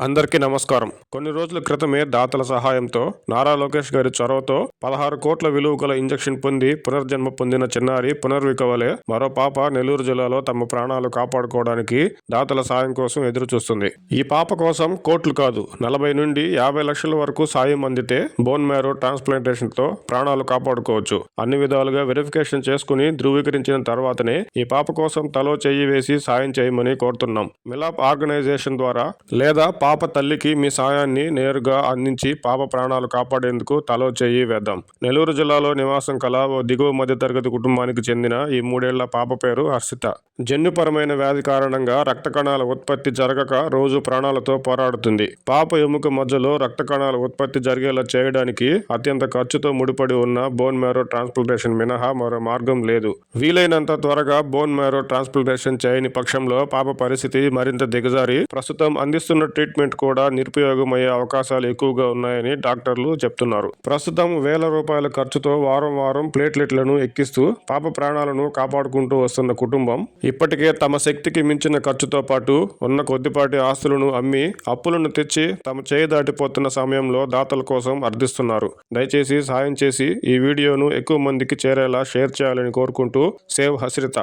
అందరికీ నమస్కారం. కొన్ని రోజుల క్రితమే దాతల సహాయంతో నారా లోకేష్ గారి చొరవతో 16 కోట్ల విలువ గల ఇంజెక్షన్ పొంది పునర్జన్మ పొందిన చిన్నారి పునర్వికవలే మరో పాప నెల్లూరు జిల్లాలో తమ ప్రాణాలు కాపాడుకోవడానికి దాతల సాయం కోసం ఎదురు చూస్తుంది. ఈ పాప కోసం కోట్లు కాదు 40 నుండి 50 లక్షల వరకు సాయం అందితే బోన్ మ్యారో ట్రాన్స్ప్లాంటేషన్ తో ప్రాణాలు కాపాడుకోవచ్చు. అన్ని విధాలుగా వెరిఫికేషన్ చేసుకుని ధృవీకరించిన తర్వాతనే ఈ పాప కోసం తలో చెయ్యి వేసి సాయం చేయమని కోరుతున్నాం. మిలాప్ ఆర్గనైజేషన్ ద్వారా లేదా పాప తల్లికి మీ సాయాన్ని నేరుగా అందించి పాప ప్రాణాలు కాపాడేందుకు తలో చెయ్యి వేద్దాం. నెల్లూరు జిల్లాలో నివాసం కల ఓ దిగువ మధ్యతరగతి కుటుంబానికి చెందిన ఈ 3 ఏళ్ల పాప పేరు హర్షిత. జన్యుపరమైన వ్యాధి కారణంగా రక్త కణాల ఉత్పత్తి జరగక రోజు ప్రాణాలతో పోరాడుతుంది. పాప ఎముక మధ్యలో రక్త కణాల ఉత్పత్తి జరిగేలా చేయడానికి అత్యంత ఖర్చుతో ముడిపడి ఉన్న బోన్ మ్యారో ట్రాన్స్ప్లాంటేషన్ మినహా మరో మార్గం లేదు. వీలైనంత త్వరగా బోన్ మ్యారో ట్రాన్స్ప్లాంటేషన్ చేయని పక్షంలో పాప పరిస్థితి మరింత దిగజారి ప్రస్తుతం అందిస్తున్న ట్రీట్మెంట్ కూడా నిరుపయోగమయ్యే అవకాశాలు ఎక్కువగా ఉన్నాయని డాక్టర్లు చెప్తున్నారు. ప్రస్తుతం వేల రూపాయల ఖర్చుతో వారం వారం ప్లేట్లెట్లను ఎక్కిస్తూ పాప ప్రాణాలను కాపాడుకుంటూ వస్తున్న కుటుంబం ఇప్పటికే తమ శక్తికి మించిన ఖర్చుతో పాటు ఉన్న కొద్దిపాటి ఆస్తులను అమ్మి అప్పులను తెచ్చి తమ చేయి దాటిపోతున్న సమయంలో దాతల కోసం అర్థిస్తున్నారు. దయచేసి సాయం చేసి ఈ వీడియోను ఎక్కువ మందికి చేరేలా షేర్ చేయాలని కోరుకుంటూ సేవ్ హర్షిత.